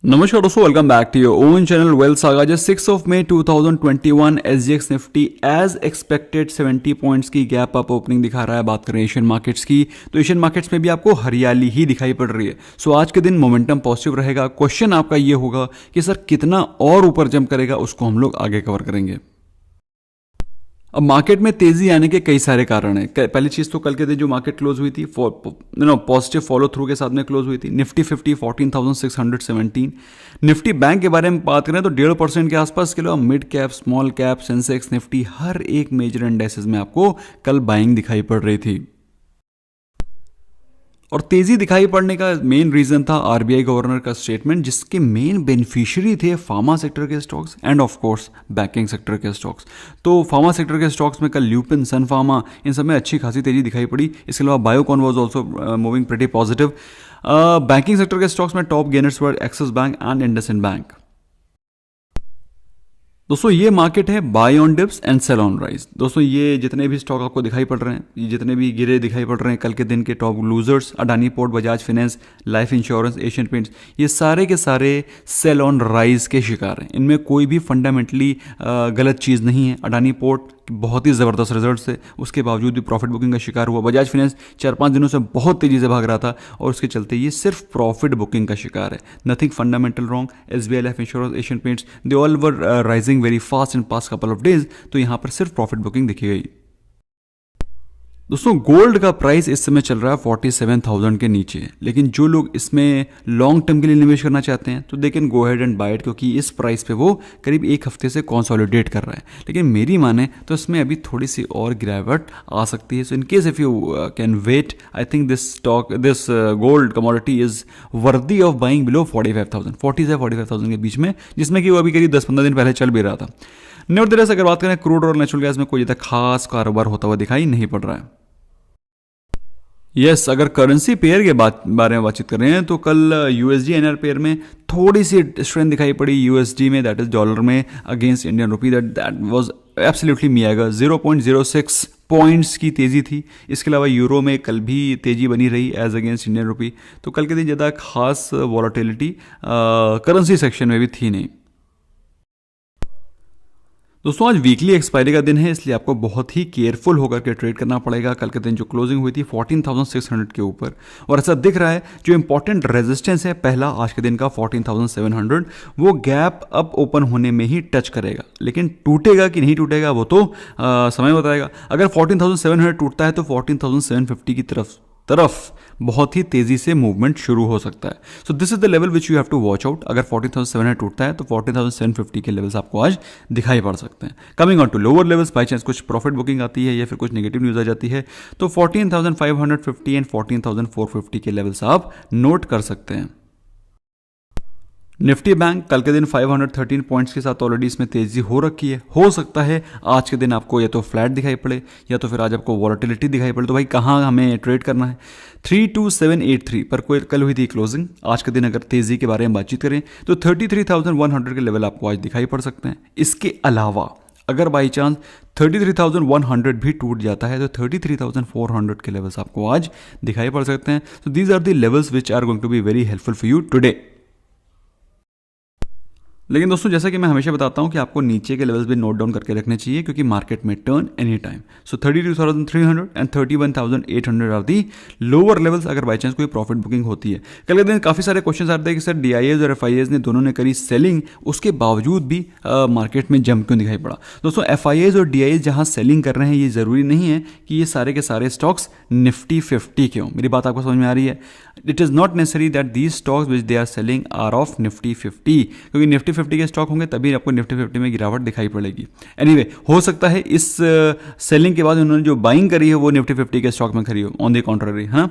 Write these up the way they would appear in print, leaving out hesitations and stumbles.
नमस्कार दोस्तों, welcome back to your own channel wealth saga. Just 6 of May 2021 SGX Nifty as expected 70 points की gap up opening दिखा रहा है। बात करें एशियन मार्केट्स की, तो एशियन मार्केट्स में भी आपको हरियाली ही दिखाई पड़ रही है। सो आज के दिन मोमेंटम पॉजिटिव रहेगा। क्वेश्चन आपका ये होगा कि सर कितना और ऊपर जंप करेगा, उसको हम लोग आगे कवर करेंगे। अब मार्केट में तेजी आने के कई सारे कारण हैं। पहली चीज तो कल के दिन जो मार्केट क्लोज हुई थी पॉजिटिव फॉलो थ्रू के साथ में क्लोज हुई थी। निफ्टी 50 14,617। निफ्टी बैंक के बारे में बात करें तो 1.5% के आसपास के लिए mid cap, small cap, Sensex, Nifty हर एक मेजर इंडेक्सेस में आपको कल बाइंग दिखाई पड़ रही थी। और तेजी दिखाई पड़ने का मेन रीजन था आरबीआई गवर्नर का स्टेटमेंट, जिसके मेन बेनिफिशियरी थे फार्मा सेक्टर के stocks and of course banking sector के स्टॉक्स। तो फार्मा सेक्टर के स्टॉक्स में कल ल्यूपिन, सन फार्मा, इन सब में अच्छी खासी तेजी दिखाई पड़ी। इसके अलावा Biocon was also moving pretty positive. Banking sector के स्टॉक्स में top gainers were Axis bank and IndusInd bank. दोस्तों ये मार्केट है buy on dips and sell on rise. दोस्तों ये जितने भी स्टॉक आपको दिखाई पड़ रहे हैं, ये जितने भी गिरे दिखाई पड़ रहे हैं कल के दिन के top losers, Adani port, Bajaj finance, life insurance, Asian paints, ये सारे के सारे सेल ऑन राइज के शिकार हैं। इनमें कोई भी फंडामेंटली गलत चीज़ नहीं है। अडानी पोर्ट बहुत ही ज़बरदस्त रिजल्ट से, उसके बावजूद भी प्रॉफिट बुकिंग का शिकार हुआ। बजाज फाइनेंस 4-5 दिनों से बहुत तेज़ी से भाग रहा था और उसके चलते ये सिर्फ प्रॉफिट बुकिंग का शिकार है। Nothing fundamental wrong. SBI, life insurance, Asian paints, they all were rising very fast in past couple of days. तो यहाँ पर सिर्फ प्रॉफिट बुकिंग दिखी गई। दोस्तों गोल्ड का प्राइस इस समय चल रहा है 47,000 के नीचे, लेकिन जो लोग इसमें लॉन्ग टर्म के लिए निवेश करना चाहते हैं तो they can go ahead and buy it, क्योंकि इस प्राइस पे वो करीब एक हफ्ते से कंसोलिडेट कर रहा है। लेकिन मेरी माने तो इसमें अभी थोड़ी सी और गिरावट आ सकती है। So in case if you can wait, I think this gold commodity is worthy of buying below 45,000, 40 से 45,000 के बीच में, जिसमें कि वो अभी करीब 10-15 दिन पहले चल भी रहा था। नेवरदलेस अगर बात करें क्रूड और नेचुरल गैस में कोई ज़्यादा खास कारोबार होता हुआ दिखाई नहीं पड़ रहा है। यस, अगर करेंसी पेयर के बारे में बातचीत कर रहे हैं तो कल यूएसडी एनआर पेयर में थोड़ी सी स्ट्रेंथ दिखाई पड़ी। यूएसडी में, दैट इज डॉलर में, against Indian rupee, that was absolutely मियागा। 0.06 पॉइंट्स की तेजी थी। इसके अलावा यूरो में कल भी तेजी बनी रही एज अगेंस्ट इंडियन रुपी। तो कल के दिन ज़्यादा खास वॉलेटिलिटी करेंसी सेक्शन में भी थी नहीं। दोस्तों आज वीकली एक्सपायरी का दिन है, इसलिए आपको बहुत ही केयरफुल होकर के ट्रेड करना पड़ेगा। कल के दिन जो क्लोजिंग हुई थी 14,600 के ऊपर, और ऐसा दिख रहा है जो इंपॉर्टेंट रेजिस्टेंस है पहला आज के दिन का 14,700, वो गैप अप ओपन होने में ही टच करेगा। लेकिन टूटेगा कि नहीं टूटेगा वो तो समय बताएगा। अगर 14,700 टूटता है तो 14,750 की तरफ बहुत ही तेजी से मूवमेंट शुरू हो सकता है। So this is the level which you have to watch out. अगर 14,700 टूटता है तो 14,750 के लेवल्स आपको आज दिखाई पड़ सकते हैं। Coming on to lower levels, by chance कुछ प्रॉफिट बुकिंग आती है या फिर कुछ नेगेटिव न्यूज आ जाती है तो 14,550 एंड 14,450 के लेवल्स आप नोट कर सकते हैं। निफ्टी बैंक कल के दिन 513 पॉइंट्स के साथ ऑलरेडी इसमें तेजी हो रखी है। हो सकता है आज के दिन आपको या तो फ्लैट दिखाई पड़े या तो फिर आज आपको वॉलेटिलिटी दिखाई पड़े। तो भाई कहाँ हमें ट्रेड करना है? 32783 पर कोई कल हुई थी क्लोजिंग। आज के दिन अगर तेजी के बारे में बातचीत करें तो 33,100 के लेवल आपको आज दिखाई पड़ सकते हैं। इसके अलावा अगर बाई चांस 33,100 भी टूट जाता है तो 33,400 के लेवल्स आपको आज दिखाई पड़ सकते हैं। तो these are the levels which are going to be very helpful for you today. लेकिन दोस्तों जैसा कि मैं हमेशा बताता हूं कि आपको नीचे के लेवल्स भी नोट डाउन करके रखने चाहिए, क्योंकि मार्केट में turn any time. So 32,300 and 31,800 are the lower levels अगर बाई चांस कोई प्रॉफिट बुकिंग होती है। कल के दिन काफ़ी सारे क्वेश्चन आते हैं कि सर डीआईएस और एफआईएस ने दोनों ने करी सेलिंग, उसके बावजूद भी मार्केट में जंप क्यों दिखाई पड़ा? दोस्तों एफआईएस और डीआईएस जहां सेलिंग कर रहे हैं ये ज़रूरी नहीं है कि ये सारे के सारे स्टॉक्स निफ्टी 50 के हों। मेरी बात आपको समझ में आ रही है? It is not necessary that these stocks which they are selling are of Nifty 50, क्योंकि निफ्टी 50 के स्टॉक होंगे तभी आपको निफ्टी 50 में गिरावट दिखाई पड़ेगी। एनीवे, हो सकता है इस सेलिंग के बाद उन्होंने जो बाइंग करी है वो निफ्टी 50 के स्टॉक में करी हो, ऑन द कॉन्ट्ररी, है ना।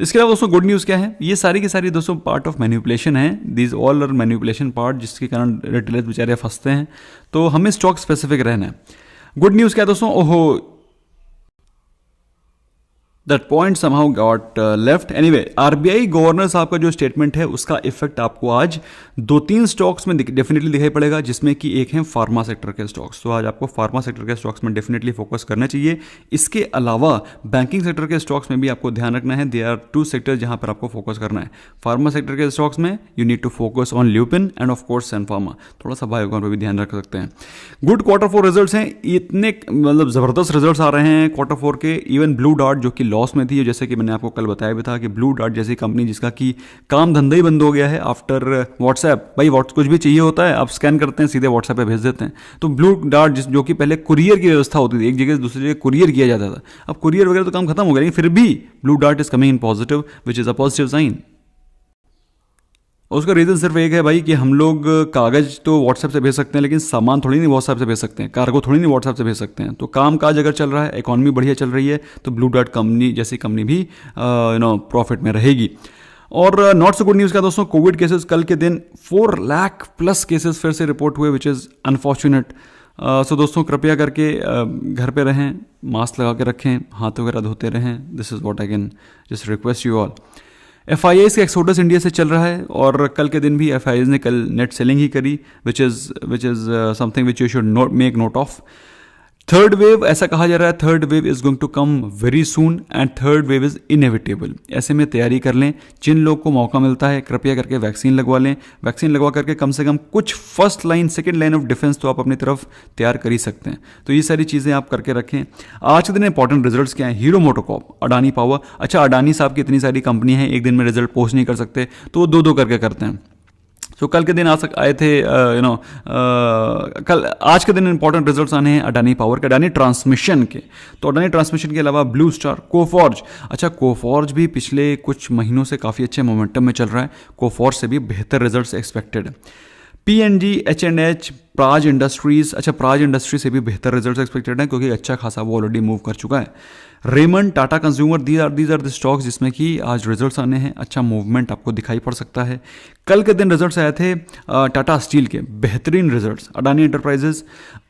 इसके अलावा दोस्तों गुड न्यूज़ क्या है? ये सारी की सारी दोस्तों पार्ट ऑफ मैनिपुलेशन है। These all are manipulation part, जिसके कारण रिटेलर्स बेचारे फंसते हैं। तो हमें स्टॉक स्पेसिफिक रहना है। गुड न्यूज़ क्या है दोस्तों? ओहो, that point somehow got left. Anyway, RBI governor साहब का जो स्टेटमेंट है उसका इफेक्ट आपको आज 2-3 स्टॉक्स में डेफिनेटली दिखाई पड़ेगा, जिसमें कि एक है फार्मा सेक्टर के स्टॉक्स। तो आज आपको फार्मा सेक्टर के स्टॉक्स में डेफिनेटली फोकस करना चाहिए। इसके अलावा बैंकिंग सेक्टर के स्टॉक्स में भी आपको ध्यान रखना है। दे आर 2 सेक्टर जहां पर आपको फोकस करना है। फार्मा सेक्टर के स्टॉक्स में you need to focus on Lupin and of course Sun Pharma. थोड़ा सा बायोकॉन पर भी ध्यान रख सकते हैं। गुड Q4 रिजल्ट्स हैं, इतने मतलब जबरदस्त रिजल्ट्स आ रहे हैं Q4 के। इवन ब्लू डार्ट जो कि लॉस में थी, जैसे कि मैंने आपको कल बताया भी था कि ब्लू डार्ट जैसी कंपनी जिसका कि काम धंधा ही बंद हो गया है आफ्टर व्हाट्सएप। भाई कुछ भी चाहिए होता है आप स्कैन करते हैं, सीधे व्हाट्सएप पे भेज देते हैं। तो ब्लू डार्ट जो कि पहले कुरियर की व्यवस्था होती थी, एक जगह से दूसरी जगह कुरियर किया जाता था, अब कुरियर वगैरह तो काम खत्म हो गया, लेकिन फिर भी Blue Dart is coming in positive, which is a positive sign. उसका रीज़न सिर्फ एक है भाई कि हम लोग कागज़ तो व्हाट्सएप से भेज सकते हैं, लेकिन सामान थोड़ी नहीं व्हाट्सएप से भेज सकते हैं, कार्गो थोड़ी नहीं व्हाट्सएप से भेज सकते हैं। तो काम काज अगर चल रहा है, इकॉनमी बढ़िया चल रही है, तो ब्लू डार्ट कंपनी जैसी कंपनी भी प्रॉफिट में रहेगी। और नॉट सो गुड न्यूज़ का दोस्तों, कोविड केसेस कल के दिन 4 लाख प्लस केसेस फिर से रिपोर्ट हुए, विच इज़ अनफॉर्चुनेट। सो दोस्तों कृपया करके घर पे रहें, मास्क लगा के रखें, हाथ वगैरह धोते रहें। This is what I can just request you all. FIIs का एक्सोडस इंडिया से चल रहा है, और कल के दिन भी FIIs ने कल नेट सेलिंग ही करी, which is something which you should make note of. Third wave, ऐसा कहा जा रहा है, third wave is going to come very soon and third wave is inevitable. ऐसे में तैयारी कर लें। जिन लोग को मौका मिलता है कृपया करके वैक्सीन लगवा लें। वैक्सीन लगवा करके कम से कम कुछ first line second line of defence तो आप अपनी तरफ तैयार कर ही सकते हैं। तो ये सारी चीज़ें आप करके रखें। आज के दिन इंपॉर्टेंट रिजल्ट्स क्या हैं? Hero MotoCorp, Adani power. अच्छा, अडानी साहब की इतनी सारी कंपनी है, एक दिन में रिजल्ट पोस्ट नहीं कर सकते, तो वो 2-2 करके करते हैं। तो कल के दिन आए थे कल आज के दिन इंपॉर्टेंट रिजल्ट्स आने हैं अडानी पावर के, अडानी ट्रांसमिशन के। तो अडानी ट्रांसमिशन के अलावा ब्लू स्टार, कोफॉर्ज। अच्छा, कोफॉर्ज भी पिछले कुछ महीनों से काफ़ी अच्छे मोमेंटम में चल रहा है। कोफॉर्ज से भी बेहतर रिजल्ट्स एक्सपेक्टेड है। PNG, H&H, Praj industries. अच्छा, प्राज इंडस्ट्री से भी बेहतर रिजल्ट्स एक्सपेक्टेड हैं, क्योंकि अच्छा खासा वो ऑलरेडी मूव कर चुका है। Raymond, Tata consumer, these are the stocks जिसमें कि आज रिजल्ट्स आने हैं। अच्छा मूवमेंट आपको दिखाई पड़ सकता है। कल के दिन रिजल्ट्स आए थे टाटा स्टील के, बेहतरीन results. Adani enterprises,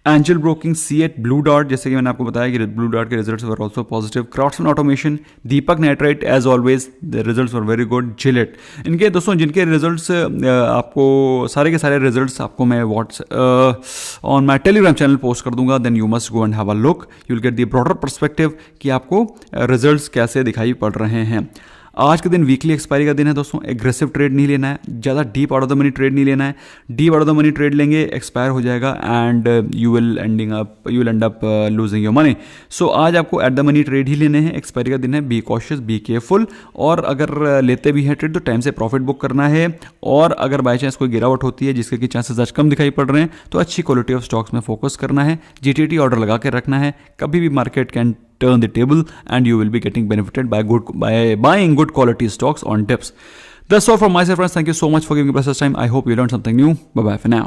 Angel broking, CEAT, Blue Dart, जैसे कि मैंने आपको बताया कि ब्लू डार्ट के results were also positive. Craftsman automation, Deepak nitrite, as always the results were very good. Gillette, इनके दोस्तों जिनके रिजल्ट्स आपको सारे के सारे रिजल्ट्स आपको मैं on my Telegram channel post कर दूंगा। Then you must go and have a look, you will get the broader perspective कि आपको रिजल्ट्स कैसे दिखाई पड़ रहे हैं। आज के दिन वीकली एक्सपायरी का दिन है दोस्तों। एग्रेसिव ट्रेड नहीं लेना है, ज़्यादा deep out of the money trade नहीं लेना है। Deep out of the money trade लेंगे, एक्सपायर हो जाएगा and you will end up losing your money. So आज आपको एट द मनी ट्रेड ही लेने हैं। एक्सपायरी का दिन है, बी कॉशियस, बी केयरफुल। और अगर लेते भी हैं ट्रेड तो टाइम से प्रॉफिट बुक करना है। और अगर बाई चांस कोई गिरावट होती है जिसके कि चांसेस आज कम दिखाई पड़ रहे हैं, तो अच्छी क्वालिटी ऑफ स्टॉक्स में फोकस करना है। GTT ऑर्डर लगा के रखना है। कभी भी market can turn the table and you will be getting benefited by buying good quality stocks on dips. That's all from my side, friends. Thank you so much for giving me precious time. I hope you learned something new. Bye bye for now.